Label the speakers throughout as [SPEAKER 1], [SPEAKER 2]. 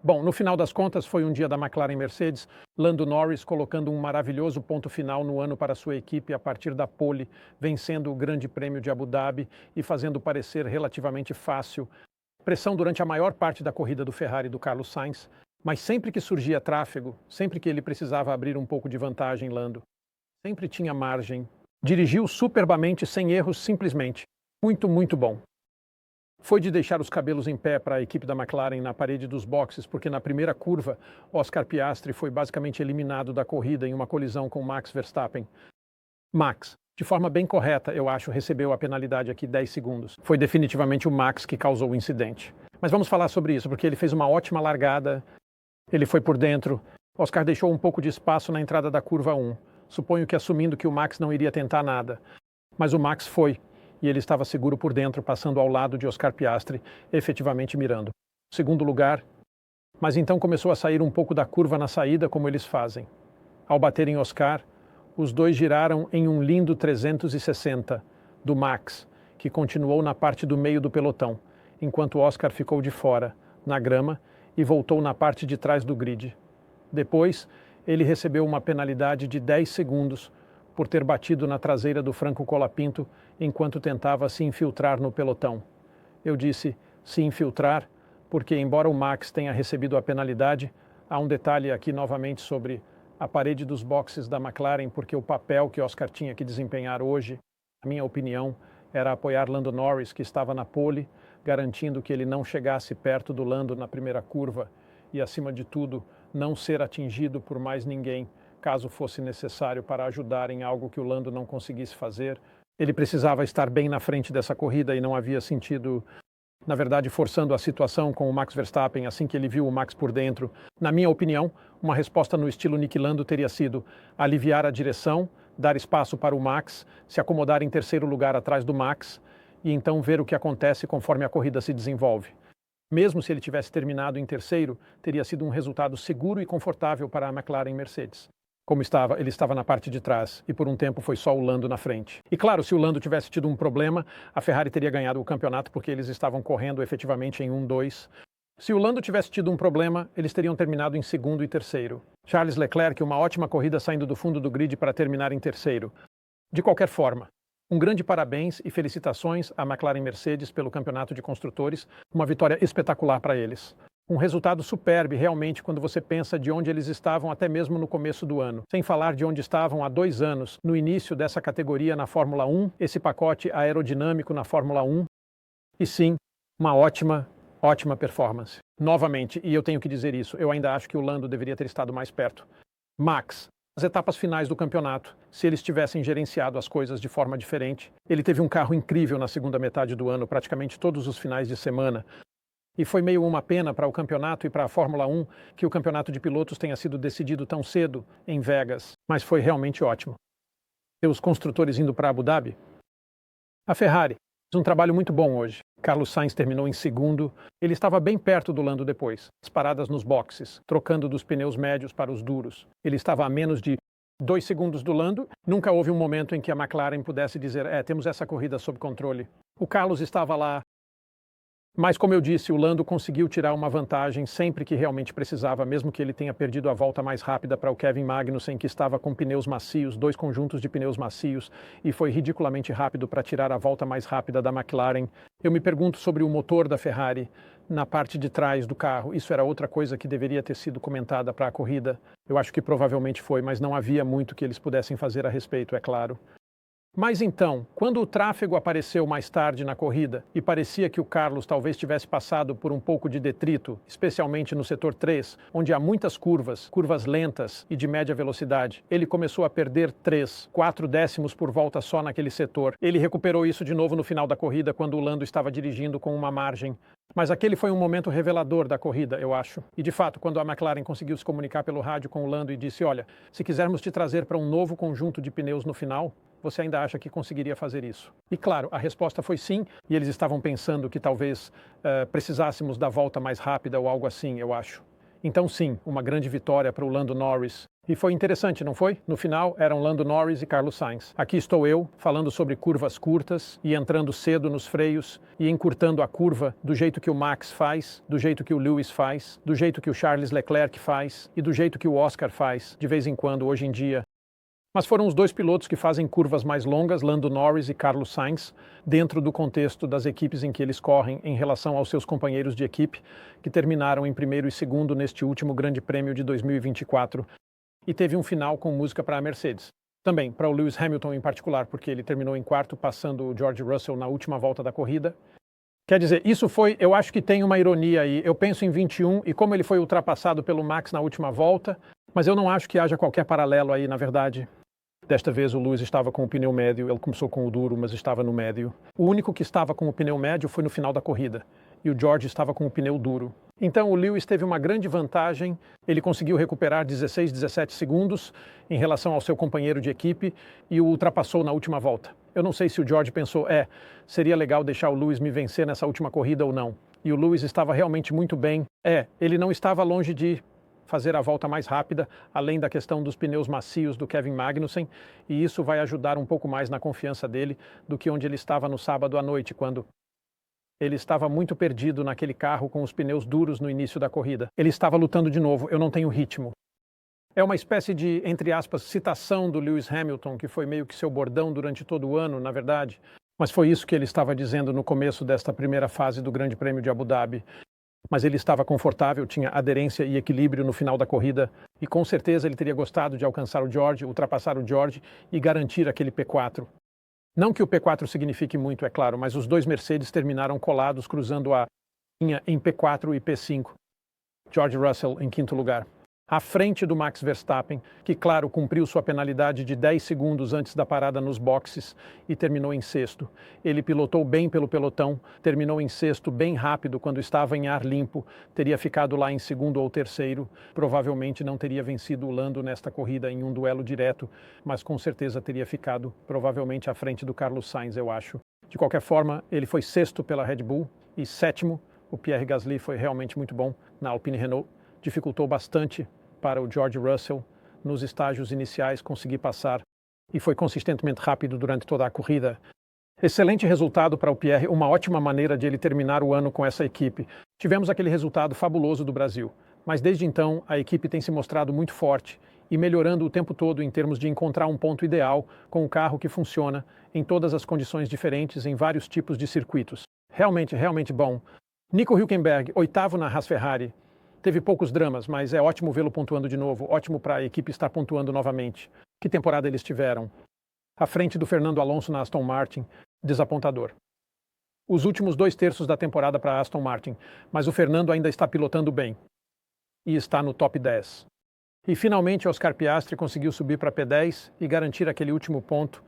[SPEAKER 1] Bom, no final das contas, foi um dia da McLaren Mercedes, Lando Norris colocando um maravilhoso ponto final no ano para sua equipe a partir da pole, vencendo o Grande Prêmio de Abu Dhabi e fazendo parecer relativamente fácil. Pressão durante a maior parte da corrida do Ferrari do Carlos Sainz, mas sempre que surgia tráfego, sempre que ele precisava abrir um pouco de vantagem, Lando sempre tinha margem. Dirigiu superbamente, sem erros, simplesmente. Muito, muito bom. Foi de deixar os cabelos em pé para a equipe da McLaren na parede dos boxes, porque na primeira curva, Oscar Piastri foi basicamente eliminado da corrida em uma colisão com Max Verstappen. Max, de forma bem correta, eu acho, recebeu a penalidade aqui 10 segundos. Foi definitivamente o Max que causou o incidente. Mas vamos falar sobre isso, porque ele fez uma ótima largada, ele foi por dentro. Oscar deixou um pouco de espaço na entrada da curva 1. Suponho que assumindo que o Max não iria tentar nada. Mas o Max foi. E ele estava seguro por dentro, passando ao lado de Oscar Piastri, efetivamente mirando. Segundo lugar, mas então começou a sair um pouco da curva na saída, como eles fazem. Ao bater em Oscar, os dois giraram em um lindo 360 do Max, que continuou na parte do meio do pelotão, enquanto Oscar ficou de fora, na grama, e voltou na parte de trás do grid. Depois, ele recebeu uma penalidade de 10 segundos por ter batido na traseira do Franco Colapinto enquanto tentava se infiltrar no pelotão. Eu disse se infiltrar porque, embora o Max tenha recebido a penalidade, há um detalhe aqui novamente sobre a parede dos boxes da McLaren, porque o papel que Oscar tinha que desempenhar hoje, na minha opinião, era apoiar Lando Norris, que estava na pole, garantindo que ele não chegasse perto do Lando na primeira curva e, acima de tudo, não ser atingido por mais ninguém, caso fosse necessário para ajudar em algo que o Lando não conseguisse fazer. Ele precisava estar bem na frente dessa corrida e não havia sentido, na verdade, forçando a situação com o Max Verstappen assim que ele viu o Max por dentro. Na minha opinião, uma resposta no estilo Niki Lando teria sido aliviar a direção, dar espaço para o Max, se acomodar em terceiro lugar atrás do Max e então ver o que acontece conforme a corrida se desenvolve. Mesmo se ele tivesse terminado em terceiro, teria sido um resultado seguro e confortável para a McLaren Mercedes. Como ele estava na parte de trás e por um tempo foi só o Lando na frente. E claro, se o Lando tivesse tido um problema, a Ferrari teria ganhado o campeonato porque eles estavam correndo efetivamente em 1-2. Se o Lando tivesse tido um problema, eles teriam terminado em segundo e terceiro. Charles Leclerc, uma ótima corrida saindo do fundo do grid para terminar em terceiro. De qualquer forma, um grande parabéns e felicitações à McLaren Mercedes pelo campeonato de construtores, uma vitória espetacular para eles. Um resultado superbe realmente quando você pensa de onde eles estavam até mesmo no começo do ano. Sem falar de onde estavam há 2 anos, no início dessa categoria na Fórmula 1, esse pacote aerodinâmico na Fórmula 1. E sim, uma ótima performance. Novamente, e eu tenho que dizer isso, eu ainda acho que o Lando deveria ter estado mais perto. Max, as etapas finais do campeonato, se eles tivessem gerenciado as coisas de forma diferente. Ele teve um carro incrível na segunda metade do ano, praticamente todos os finais de semana. E foi meio uma pena para o campeonato e para a Fórmula 1 que o campeonato de pilotos tenha sido decidido tão cedo em Vegas, mas foi realmente ótimo. E os construtores indo para Abu Dhabi? A Ferrari fez um trabalho muito bom hoje. Carlos Sainz terminou em segundo. Ele estava bem perto do Lando depois, as paradas nos boxes, trocando dos pneus médios para os duros. Ele estava a menos de 2 segundos do Lando. Nunca houve um momento em que a McLaren pudesse dizer, temos essa corrida sob controle. O Carlos estava lá. Mas, como eu disse, o Lando conseguiu tirar uma vantagem sempre que realmente precisava, mesmo que ele tenha perdido a volta mais rápida para o Kevin Magnussen, que estava com pneus macios, 2 conjuntos de pneus macios, e foi ridiculamente rápido para tirar a volta mais rápida da McLaren. Eu me pergunto sobre o motor da Ferrari na parte de trás do carro. Isso era outra coisa que deveria ter sido comentada para a corrida. Eu acho que provavelmente foi, mas não havia muito que eles pudessem fazer a respeito, é claro. Mas então, quando o tráfego apareceu mais tarde na corrida e parecia que o Carlos talvez tivesse passado por um pouco de detrito, especialmente no setor 3, onde há muitas curvas lentas e de média velocidade, ele começou a perder 3, 4 décimos por volta só naquele setor. Ele recuperou isso de novo no final da corrida, quando o Lando estava dirigindo com uma margem. Mas aquele foi um momento revelador da corrida, eu acho. E de fato, quando a McLaren conseguiu se comunicar pelo rádio com o Lando e disse, olha, se quisermos te trazer para um novo conjunto de pneus no final, você ainda acha que conseguiria fazer isso? E claro, a resposta foi sim, e eles estavam pensando que talvez precisássemos da volta mais rápida ou algo assim, eu acho. Então sim, uma grande vitória para o Lando Norris. E foi interessante, não foi? No final, eram Lando Norris e Carlos Sainz. Aqui estou eu, falando sobre curvas curtas e entrando cedo nos freios e encurtando a curva do jeito que o Max faz, do jeito que o Lewis faz, do jeito que o Charles Leclerc faz e do jeito que o Oscar faz, de vez em quando, hoje em dia. Mas foram os dois pilotos que fazem curvas mais longas, Lando Norris e Carlos Sainz, dentro do contexto das equipes em que eles correm em relação aos seus companheiros de equipe, que terminaram em primeiro e segundo neste último Grande Prêmio de 2024. E teve um final com música para a Mercedes. Também para o Lewis Hamilton em particular, porque ele terminou em quarto, passando o George Russell na última volta da corrida. Quer dizer, isso foi, eu acho que tem uma ironia aí. Eu penso em 21 e como ele foi ultrapassado pelo Max na última volta, mas eu não acho que haja qualquer paralelo aí, na verdade. Desta vez o Lewis estava com o pneu médio, ele começou com o duro, mas estava no médio. O único que estava com o pneu médio foi no final da corrida, e o George estava com o pneu duro. Então o Lewis teve uma grande vantagem, ele conseguiu recuperar 16, 17 segundos em relação ao seu companheiro de equipe e o ultrapassou na última volta. Eu não sei se o George pensou, seria legal deixar o Lewis me vencer nessa última corrida ou não. E o Lewis estava realmente muito bem. Ele não estava longe de fazer a volta mais rápida, além da questão dos pneus macios do Kevin Magnussen, e isso vai ajudar um pouco mais na confiança dele do que onde ele estava no sábado à noite, quando ele estava muito perdido naquele carro com os pneus duros no início da corrida. Ele estava lutando de novo, eu não tenho ritmo. É uma espécie de, entre aspas, citação do Lewis Hamilton, que foi meio que seu bordão durante todo o ano, na verdade. Mas foi isso que ele estava dizendo no começo desta primeira fase do Grande Prêmio de Abu Dhabi. Mas ele estava confortável, tinha aderência e equilíbrio no final da corrida e com certeza ele teria gostado de alcançar o George, ultrapassar o George e garantir aquele P4. Não que o P4 signifique muito, é claro, mas os dois Mercedes terminaram colados cruzando a linha em P4 e P5. George Russell em quinto lugar. À frente do Max Verstappen, que, claro, cumpriu sua penalidade de 10 segundos antes da parada nos boxes e terminou em sexto. Ele pilotou bem pelo pelotão, terminou em sexto bem rápido quando estava em ar limpo, teria ficado lá em segundo ou terceiro, provavelmente não teria vencido o Lando nesta corrida em um duelo direto, mas com certeza teria ficado provavelmente à frente do Carlos Sainz, eu acho. De qualquer forma, ele foi sexto pela Red Bull e sétimo. O Pierre Gasly foi realmente muito bom na Alpine Renault. Dificultou bastante para o George Russell nos estágios iniciais conseguir passar e foi consistentemente rápido durante toda a corrida. Excelente resultado para o Pierre, uma ótima maneira de ele terminar o ano com essa equipe. Tivemos aquele resultado fabuloso do Brasil, mas desde então a equipe tem se mostrado muito forte e melhorando o tempo todo em termos de encontrar um ponto ideal com um carro que funciona em todas as condições diferentes em vários tipos de circuitos. Realmente, realmente bom. Nico Hülkenberg, oitavo na Haas Ferrari. Teve poucos dramas, mas é ótimo vê-lo pontuando de novo, ótimo para a equipe estar pontuando novamente. Que temporada eles tiveram? À frente do Fernando Alonso na Aston Martin, desapontador. Os últimos 2/3 da temporada para a Aston Martin, mas o Fernando ainda está pilotando bem. E está no top 10. E finalmente Oscar Piastri conseguiu subir para P10 e garantir aquele último ponto.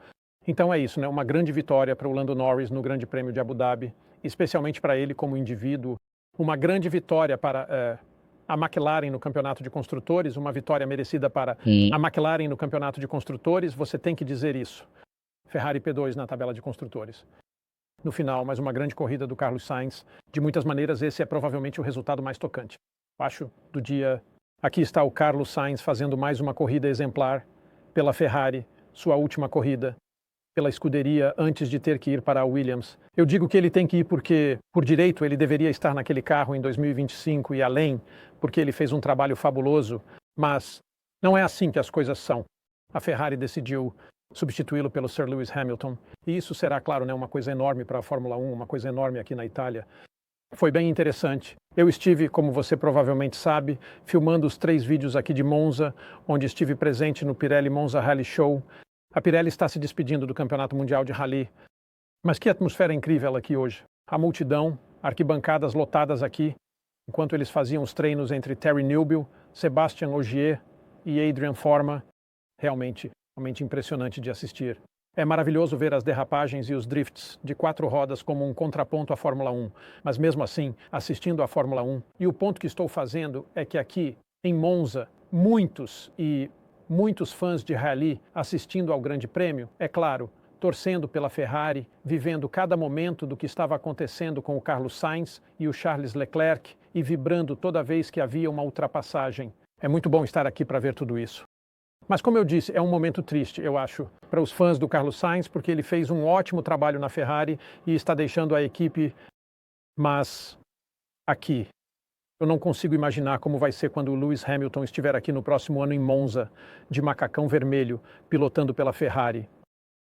[SPEAKER 1] Então é isso, né? Uma grande vitória para o Lando Norris no Grande Prêmio de Abu Dhabi, especialmente para ele como indivíduo. Uma grande vitória para a McLaren no Campeonato de Construtores, uma vitória merecida para a McLaren no Campeonato de Construtores, você tem que dizer isso. Ferrari P2 na tabela de construtores. No final, mais uma grande corrida do Carlos Sainz. De muitas maneiras, esse é provavelmente o resultado mais tocante, acho, do dia. Aqui está o Carlos Sainz fazendo mais uma corrida exemplar pela Ferrari, sua última corrida pela escuderia antes de ter que ir para a Williams. Eu digo que ele tem que ir porque, por direito, ele deveria estar naquele carro em 2025 e além, porque ele fez um trabalho fabuloso, mas não é assim que as coisas são. A Ferrari decidiu substituí-lo pelo Sir Lewis Hamilton, e isso será, claro, né, uma coisa enorme para a Fórmula 1, uma coisa enorme aqui na Itália. Foi bem interessante. Eu estive, como você provavelmente sabe, filmando os 3 vídeos aqui de Monza, onde estive presente no Pirelli Monza Rally Show. A Pirelli está se despedindo do Campeonato Mundial de Rally. Mas que atmosfera incrível aqui hoje. A multidão, arquibancadas lotadas aqui, enquanto eles faziam os treinos entre Terry Newbill, Sébastien Ogier e Adrian Forma. Realmente impressionante de assistir. É maravilhoso ver as derrapagens e os drifts de 4 rodas como um contraponto à Fórmula 1. Mas mesmo assim, assistindo à Fórmula 1, e o ponto que estou fazendo é que aqui, em Monza, muitos fãs de rally assistindo ao Grande Prêmio, é claro, torcendo pela Ferrari, vivendo cada momento do que estava acontecendo com o Carlos Sainz e o Charles Leclerc e vibrando toda vez que havia uma ultrapassagem. É muito bom estar aqui para ver tudo isso. Mas como eu disse, é um momento triste, eu acho, para os fãs do Carlos Sainz, porque ele fez um ótimo trabalho na Ferrari e está deixando a equipe, mas aqui eu não consigo imaginar como vai ser quando o Lewis Hamilton estiver aqui no próximo ano em Monza, de macacão vermelho, pilotando pela Ferrari.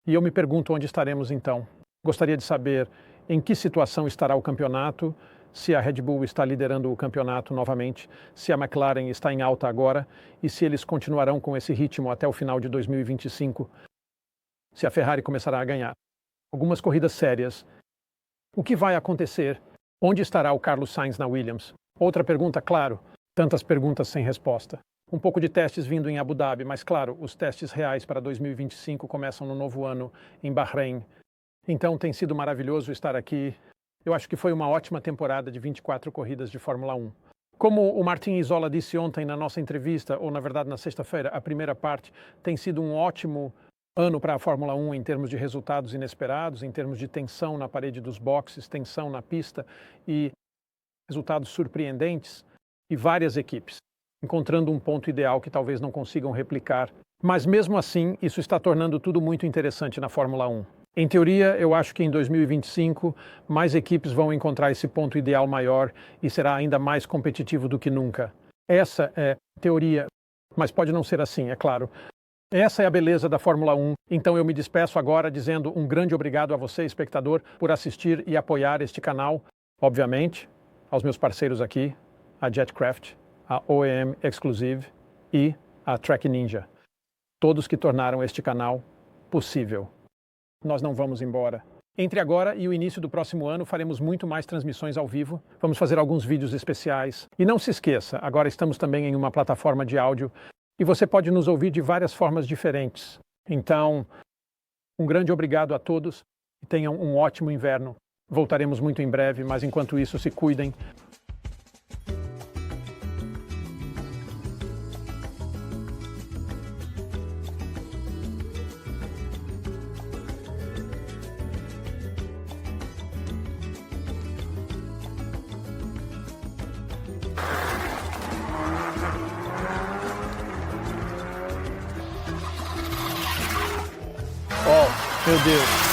[SPEAKER 1] E eu me pergunto onde estaremos então. Gostaria de saber em que situação estará o campeonato, se a Red Bull está liderando o campeonato novamente, se a McLaren está em alta agora e se eles continuarão com esse ritmo até o final de 2025, se a Ferrari começará a ganhar algumas corridas sérias. O que vai acontecer? Onde estará o Carlos Sainz na Williams? Outra pergunta, claro, tantas perguntas sem resposta. Um pouco de testes vindo em Abu Dhabi, mas claro, os testes reais para 2025 começam no novo ano em Bahrein. Então tem sido maravilhoso estar aqui. Eu acho que foi uma ótima temporada de 24 corridas de Fórmula 1. Como o Martin Isola disse ontem na nossa entrevista, ou na verdade na sexta-feira, a primeira parte, tem sido um ótimo ano para a Fórmula 1 em termos de resultados inesperados, em termos de tensão na parede dos boxes, tensão na pista e resultados surpreendentes, e várias equipes encontrando um ponto ideal que talvez não consigam replicar. Mas mesmo assim, isso está tornando tudo muito interessante na Fórmula 1. Em teoria, eu acho que em 2025 mais equipes vão encontrar esse ponto ideal maior e será ainda mais competitivo do que nunca. Essa é a teoria, mas pode não ser assim, é claro. Essa é a beleza da Fórmula 1, então eu me despeço agora dizendo um grande obrigado a você, espectador, por assistir e apoiar este canal. Obviamente, aos meus parceiros aqui, a Jetcraft, a OEM Exclusive e a Track Ninja. Todos que tornaram este canal possível. Nós não vamos embora. Entre agora e o início do próximo ano, faremos muito mais transmissões ao vivo. Vamos fazer alguns vídeos especiais. E não se esqueça, agora estamos também em uma plataforma de áudio e você pode nos ouvir de várias formas diferentes. Então, um grande obrigado a todos e tenham um ótimo inverno. Voltaremos muito em breve, mas enquanto isso, se cuidem. Oh, meu Deus.